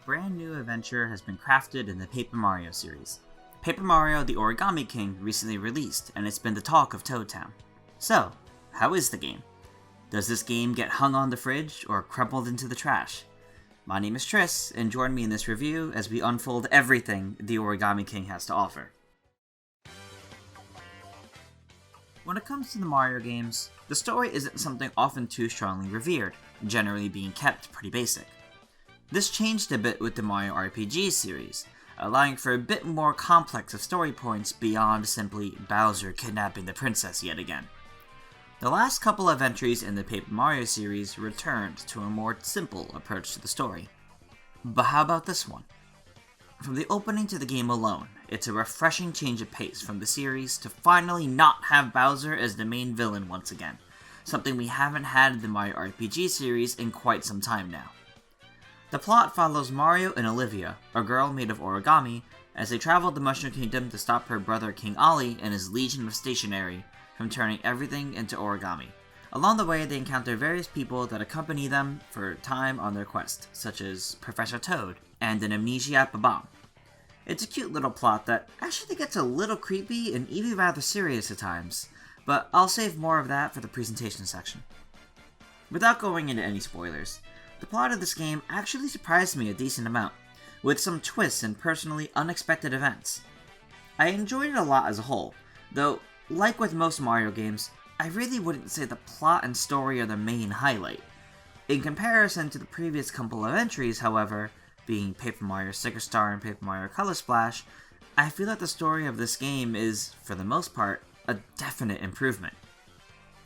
brand new adventure has been crafted in the Paper Mario series. Paper Mario the Origami King recently released, and it's been the talk of Toad Town. So, how is the game? Does this game get hung on the fridge or crumpled into the trash? My name is Tris, and join me in this review as we unfold everything the Origami King has to offer. When it comes to the Mario games, the story isn't something often too strongly revered, generally being kept pretty basic. This changed a bit with the Mario RPG series, allowing for a bit more complex of story points beyond simply Bowser kidnapping the princess yet again. The last couple of entries in the Paper Mario series returned to a more simple approach to the story. But how about this one? From the opening to the game alone, it's a refreshing change of pace from the series to finally not have Bowser as the main villain once again, something we haven't had in the Mario RPG series in quite some time now. The plot follows Mario and Olivia, a girl made of origami, as they travel the Mushroom Kingdom to stop her brother King Ollie and his legion of stationery from turning everything into origami. Along the way, they encounter various people that accompany them for time on their quest, such as Professor Toad and an Amnesia Bomb. It's a cute little plot that actually gets a little creepy and even rather serious at times, but I'll save more of that for the presentation section. Without going into any spoilers, the plot of this game actually surprised me a decent amount, with some twists and personally unexpected events. I enjoyed it a lot as a whole, though, like with most Mario games, I really wouldn't say the plot and story are the main highlight. In comparison to the previous couple of entries, however, being Paper Mario Sticker Star and Paper Mario Color Splash, I feel that the story of this game is, for the most part, a definite improvement.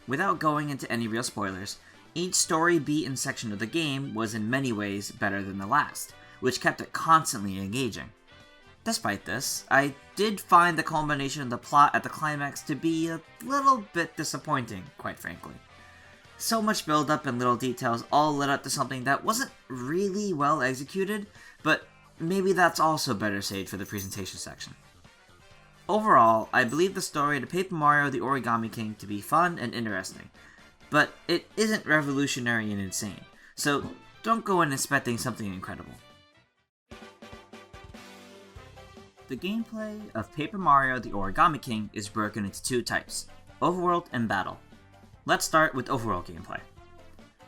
Without going into any real spoilers, each story beat and section of the game was in many ways better than the last, which kept it constantly engaging. Despite this, I did find the culmination of the plot at the climax to be a little bit disappointing, quite frankly. So much build-up and little details all led up to something that wasn't really well executed, but maybe that's also better saved for the presentation section. Overall, I believe the story of Paper Mario the Origami King to be fun and interesting, but it isn't revolutionary and insane, so don't go in expecting something incredible. The gameplay of Paper Mario the Origami King is broken into two types, Overworld and Battle. Let's start with Overworld gameplay.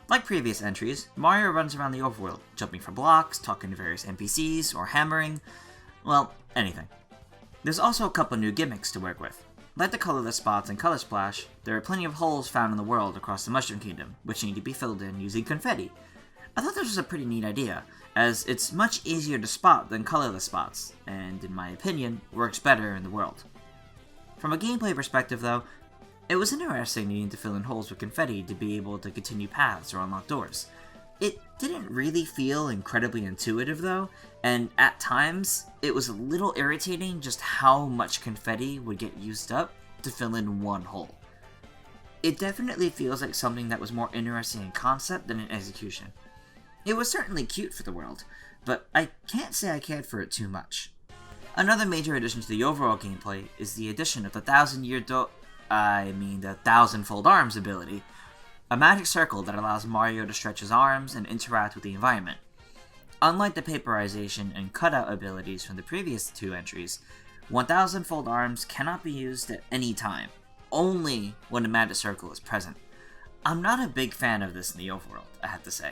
Like previous entries, Mario runs around the overworld, jumping for blocks, talking to various NPCs, or hammering, well, anything. There's also a couple new gimmicks to work with. Like the colorless spots in Color Splash, there are plenty of holes found in the world across the Mushroom Kingdom, which need to be filled in using confetti. I thought this was a pretty neat idea, as it's much easier to spot than colorless spots, and in my opinion, works better in the world. From a gameplay perspective though, it was interesting needing to fill in holes with confetti to be able to continue paths or unlock doors. It didn't really feel incredibly intuitive though, and at times, it was a little irritating just how much confetti would get used up to fill in one hole. It definitely feels like something that was more interesting in concept than in execution. It was certainly cute for the world, but I can't say I cared for it too much. Another major addition to the overall gameplay is the addition of the the 1,000-fold arms ability, a magic circle that allows Mario to stretch his arms and interact with the environment. Unlike the paperization and cutout abilities from the previous two entries, 1,000-fold arms cannot be used at any time, only when a magic circle is present. I'm not a big fan of this in the overworld, I have to say.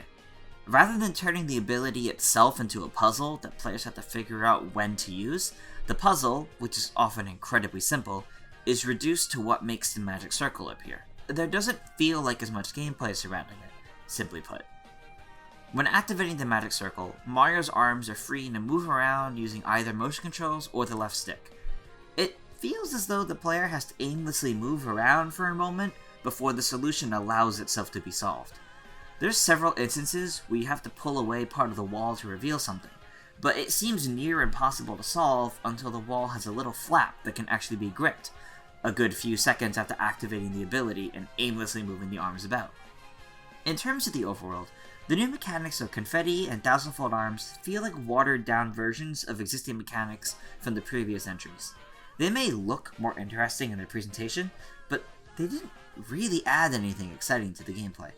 Rather than turning the ability itself into a puzzle that players have to figure out when to use, the puzzle, which is often incredibly simple, is reduced to what makes the magic circle appear. There doesn't feel like as much gameplay surrounding it, simply put. When activating the magic circle, Mario's arms are free to move around using either motion controls or the left stick. It feels as though the player has to aimlessly move around for a moment before the solution allows itself to be solved. There's several instances where you have to pull away part of the wall to reveal something, but it seems near impossible to solve until the wall has a little flap that can actually be gripped, a good few seconds after activating the ability and aimlessly moving the arms about. In terms of the overworld, the new mechanics of confetti and 1,000-fold arms feel like watered-down versions of existing mechanics from the previous entries. They may look more interesting in their presentation, but they didn't really add anything exciting to the gameplay.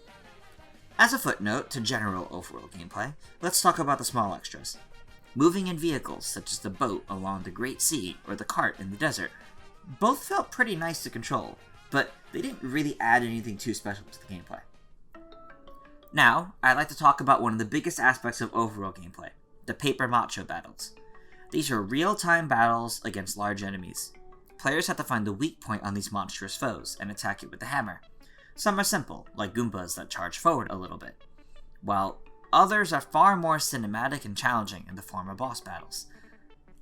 As a footnote to general overworld gameplay, let's talk about the small extras. moving in vehicles such as the boat along the Great Sea or the cart in the desert. Both felt pretty nice to control, but they didn't really add anything too special to the gameplay. Now, I'd like to talk about one of the biggest aspects of overall gameplay, the paper macho battles. These are real-time battles against large enemies. Players have to find the weak point on these monstrous foes and attack it with the hammer. Some are simple, like Goombas that charge forward a little bit, while others are far more cinematic and challenging in the form of boss battles.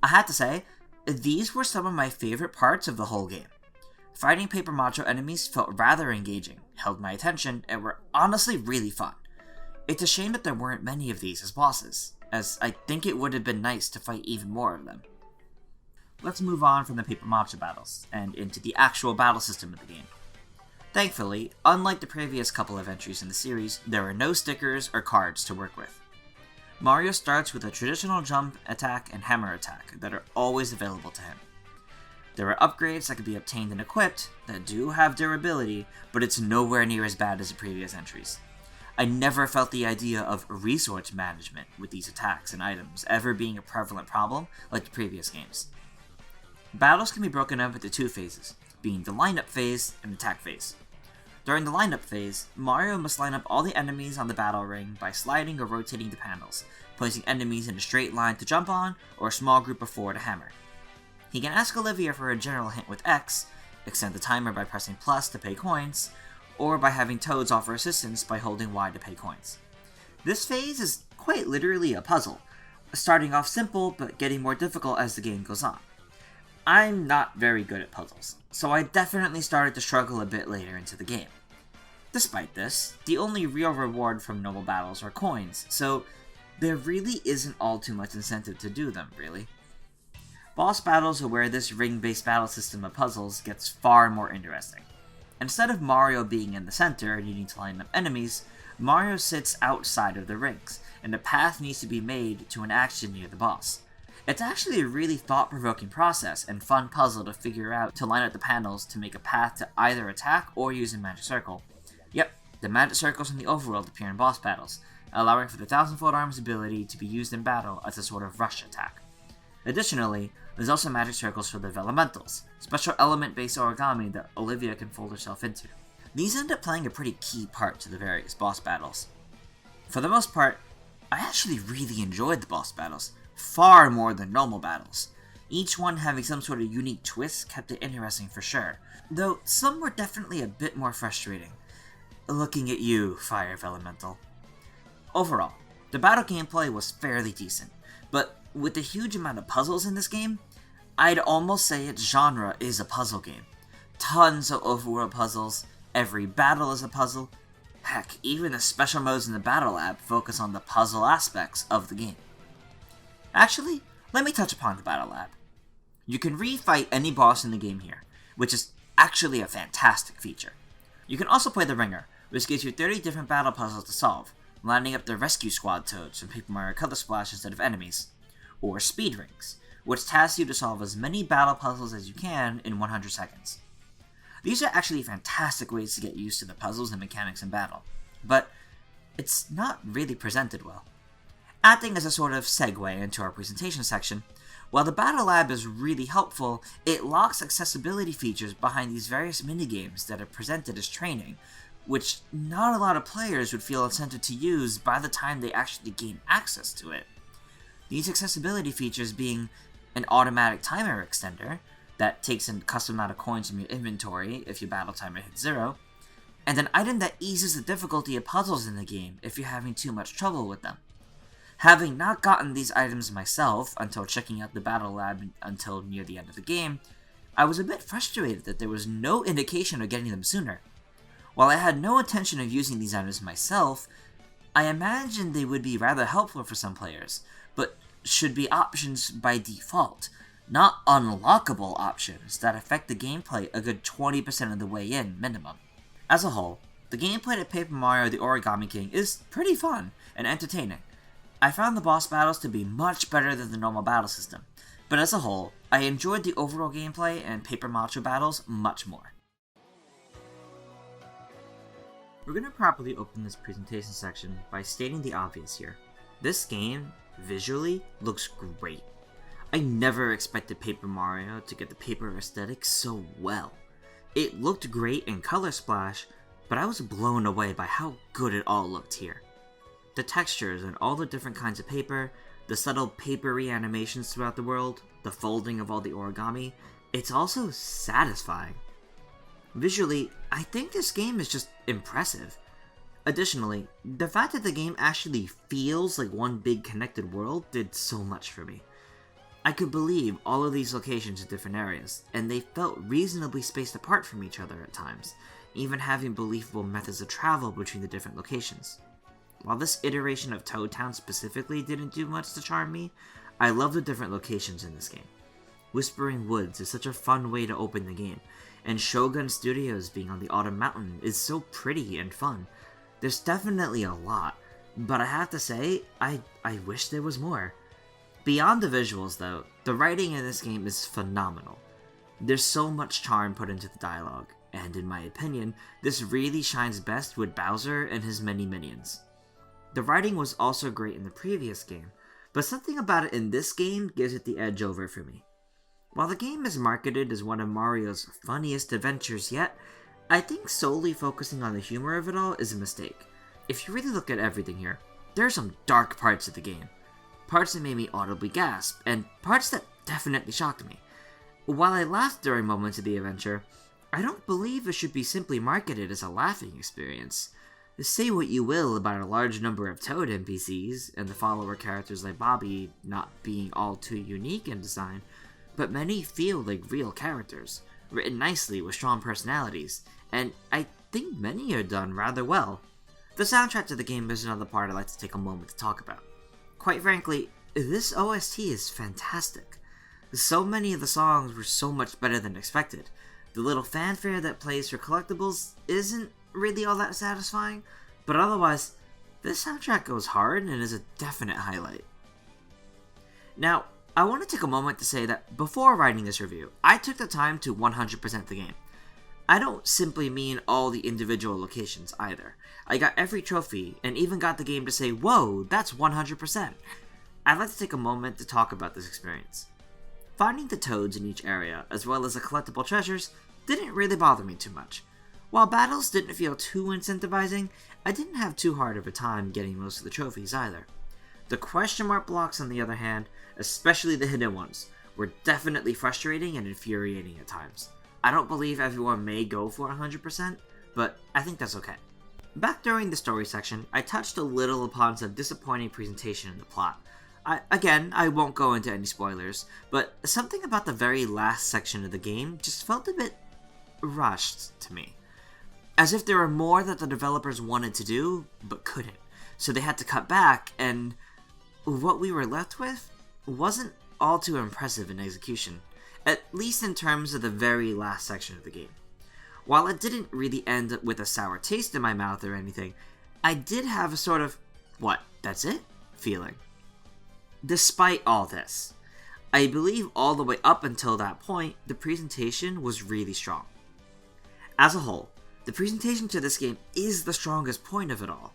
I have to say, these were some of my favorite parts of the whole game. Fighting paper macho enemies felt rather engaging, held my attention, and were honestly really fun. It's a shame that there weren't many of these as bosses, as I think it would have been nice to fight even more of them. Let's move on from the paper macho battles, and into the actual battle system of the game. Thankfully, unlike the previous couple of entries in the series, there are no stickers or cards to work with. Mario starts with a traditional jump attack and hammer attack that are always available to him. There are upgrades that can be obtained and equipped that do have durability, but it's nowhere near as bad as the previous entries. I never felt the idea of resource management with these attacks and items ever being a prevalent problem like the previous games. Battles can be broken up into two phases, being the lineup phase and attack phase. During the lineup phase, Mario must line up all the enemies on the battle ring by sliding or rotating the panels, placing enemies in a straight line to jump on, or a small group of four to hammer. He can ask Olivia for a general hint with X, extend the timer by pressing plus to pay coins, or by having Toads offer assistance by holding Y to pay coins. This phase is quite literally a puzzle, starting off simple but getting more difficult as the game goes on. I'm not very good at puzzles, so I definitely started to struggle a bit later into the game. Despite this, the only real reward from normal battles are coins, so there really isn't all too much incentive to do them, really. Boss battles are where this ring-based battle system of puzzles gets far more interesting. Instead of Mario being in the center and needing to line up enemies, Mario sits outside of the rings, and a path needs to be made to an action near the boss. It's actually a really thought-provoking process and fun puzzle to figure out to line up the panels to make a path to either attack or use a magic circle. Yep, the magic circles in the overworld appear in boss battles, allowing for the Thousand-Fold Arms ability to be used in battle as a sort of rush attack. Additionally, there's also magic circles for the Elementals, special element-based origami that Olivia can fold herself into. These end up playing a pretty key part to the various boss battles. For the most part, I actually really enjoyed the boss battles, far more than normal battles. Each one having some sort of unique twist kept it interesting for sure, though some were definitely a bit more frustrating. Looking at you, Fire Elemental. Overall, the battle gameplay was fairly decent, but with the huge amount of puzzles in this game, I'd almost say its genre is a puzzle game. Tons of overworld puzzles, every battle is a puzzle. Heck, even the special modes in the Battle Lab focus on the puzzle aspects of the game. Actually, let me touch upon the Battle Lab. You can re-fight any boss in the game here, which is actually a fantastic feature. You can also play the Ringer, which gives you 30 different battle puzzles to solve, lining up the Rescue Squad Toads from Paper Mario Color Splash instead of enemies, or Speed Rings, which tasks you to solve as many battle puzzles as you can in 100 seconds. These are actually fantastic ways to get used to the puzzles and mechanics in battle, but it's not really presented well. Acting as a sort of segue into our presentation section, while the Battle Lab is really helpful, it locks accessibility features behind these various minigames that are presented as training, which not a lot of players would feel incented to use by the time they actually gain access to it. These accessibility features being an automatic timer extender that takes a custom amount of coins from your inventory if your battle timer hits 0, and an item that eases the difficulty of puzzles in the game if you're having too much trouble with them. Having not gotten these items myself until checking out the Battle Lab until near the end of the game, I was a bit frustrated that there was no indication of getting them sooner. While I had no intention of using these items myself, I imagined they would be rather helpful for some players, but should be options by default, not unlockable options that affect the gameplay a good 20% of the way in minimum. As a whole, the gameplay of Paper Mario the Origami King is pretty fun and entertaining. I found the boss battles to be much better than the normal battle system, but as a whole, I enjoyed the overall gameplay and Paper Macho battles much more. We're going to properly open this presentation section by stating the obvious here. This game visually looks great. I never expected Paper Mario to get the paper aesthetic so well. It looked great in Color Splash, but I was blown away by how good it all looked here. The textures and all the different kinds of paper, the subtle papery animations throughout the world, the folding of all the origami, it's also satisfying. Visually, I think this game is just impressive. Additionally, the fact that the game actually feels like one big connected world did so much for me. I could believe all of these locations in different areas, and they felt reasonably spaced apart from each other at times, even having believable methods of travel between the different locations. While this iteration of Toad Town specifically didn't do much to charm me, I love the different locations in this game. Whispering Woods is such a fun way to open the game, and Shogun Studios being on the Autumn Mountain is so pretty and fun. There's definitely a lot, but I have to say, I wish there was more. Beyond the visuals though, the writing in this game is phenomenal. There's so much charm put into the dialogue, and in my opinion, this really shines best with Bowser and his many minions. The writing was also great in the previous game, but something about it in this game gives it the edge over for me. While the game is marketed as one of Mario's funniest adventures yet, I think solely focusing on the humor of it all is a mistake. If you really look at everything here, there are some dark parts of the game. Parts that made me audibly gasp, and parts that definitely shocked me. While I laughed during moments of the adventure, I don't believe it should be simply marketed as a laughing experience. Say what you will about a large number of Toad NPCs, and the follower characters like Bobby not being all too unique in design, but many feel like real characters, written nicely with strong personalities, and I think many are done rather well. The soundtrack to the game is another part I'd like to take a moment to talk about. Quite frankly, this OST is fantastic. So many of the songs were so much better than expected. The little fanfare that plays for collectibles isn't really all that satisfying, but otherwise, this soundtrack goes hard and is a definite highlight. Now, I want to take a moment to say that before writing this review, I took the time to 100% the game. I don't simply mean all the individual locations either. I got every trophy, and even got the game to say, whoa, that's 100%. I'd like to take a moment to talk about this experience. Finding the toads in each area, as well as the collectible treasures, didn't really bother me too much. While battles didn't feel too incentivizing, I didn't have too hard of a time getting most of the trophies either. The question mark blocks, on the other hand, especially the hidden ones, were definitely frustrating and infuriating at times. I don't believe everyone may go for 100%, but I think that's okay. Back during the story section, I touched a little upon some disappointing presentation in the plot. I won't go into any spoilers, but something about the very last section of the game just felt a bit rushed to me. As if there were more that the developers wanted to do, but couldn't. So they had to cut back, and what we were left with wasn't all too impressive in execution, at least in terms of the very last section of the game. While it didn't really end with a sour taste in my mouth or anything, I did have a sort of, what, that's it? Feeling. Despite all this, I believe all the way up until that point, the presentation was really strong. As a whole, the presentation to this game is the strongest point of it all.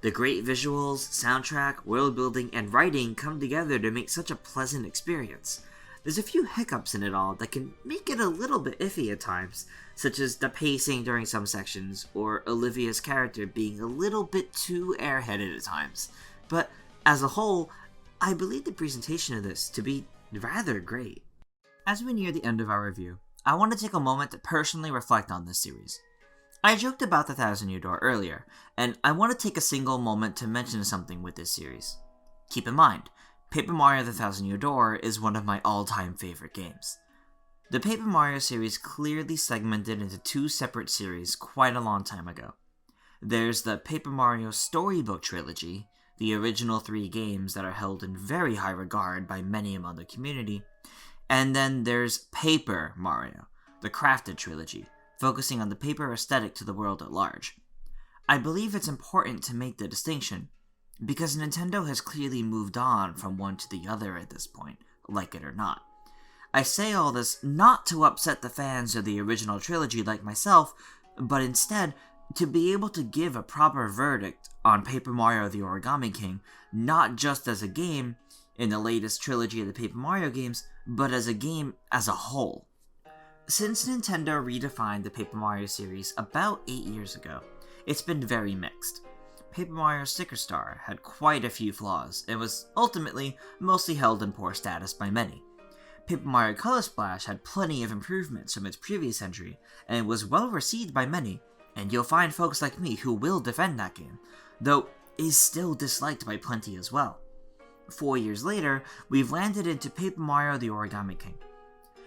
The great visuals, soundtrack, world building, and writing come together to make such a pleasant experience. There's a few hiccups in it all that can make it a little bit iffy at times, such as the pacing during some sections, or Olivia's character being a little bit too airheaded at times. But as a whole, I believe the presentation of this to be rather great. As we near the end of our review, I want to take a moment to personally reflect on this series. I joked about the Thousand Year Door earlier, and I want to take a single moment to mention something with this series. Keep in mind, Paper Mario the Thousand Year Door is one of my all-time favorite games. The Paper Mario series clearly segmented into two separate series quite a long time ago. There's the Paper Mario Storybook Trilogy, the original 3 games that are held in very high regard by many among the community, and then there's Paper Mario, the Crafted Trilogy, focusing on the paper aesthetic to the world at large. I believe it's important to make the distinction, because Nintendo has clearly moved on from one to the other at this point, like it or not. I say all this not to upset the fans of the original trilogy like myself, but instead to be able to give a proper verdict on Paper Mario the Origami King, not just as a game in the latest trilogy of the Paper Mario games, but as a game as a whole. Since Nintendo redefined the Paper Mario series about 8 years ago, it's been very mixed. Paper Mario Sticker Star had quite a few flaws, and was ultimately mostly held in poor status by many. Paper Mario Color Splash had plenty of improvements from its previous entry, and was well received by many, and you'll find folks like me who will defend that game, though is still disliked by plenty as well. 4 years later, we've landed into Paper Mario the Origami King.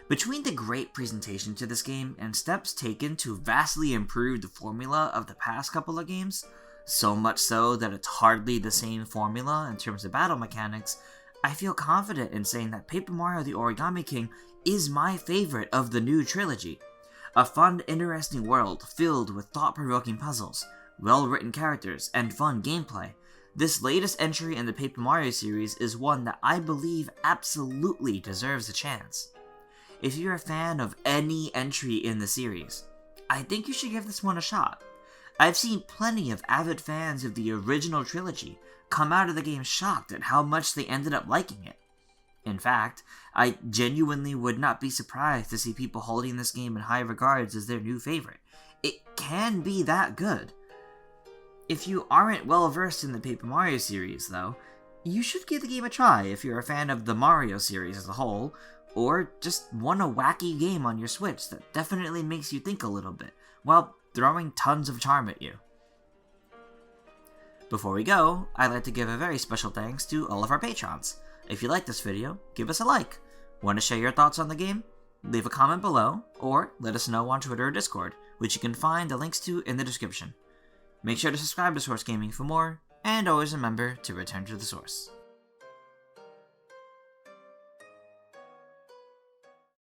Between the great presentation to this game and steps taken to vastly improve the formula of the past couple of games, so much so that it's hardly the same formula in terms of battle mechanics, I feel confident in saying that Paper Mario the Origami King is my favorite of the new trilogy. A fun, interesting world filled with thought-provoking puzzles, well-written characters, and fun gameplay. This latest entry in the Paper Mario series is one that I believe absolutely deserves a chance. If you're a fan of any entry in the series, I think you should give this one a shot. I've seen plenty of avid fans of the original trilogy come out of the game shocked at how much they ended up liking it. In fact, I genuinely would not be surprised to see people holding this game in high regards as their new favorite. It can be that good. If you aren't well versed in the Paper Mario series, though, you should give the game a try if you're a fan of the Mario series as a whole, or just want a wacky game on your Switch that definitely makes you think a little bit, while throwing tons of charm at you. Before we go, I'd like to give a very special thanks to all of our patrons. If you like this video, give us a like. Want to share your thoughts on the game? Leave a comment below, or let us know on Twitter or Discord, which you can find the links to in the description. Make sure to subscribe to Source Gaming for more, and always remember to return to the source.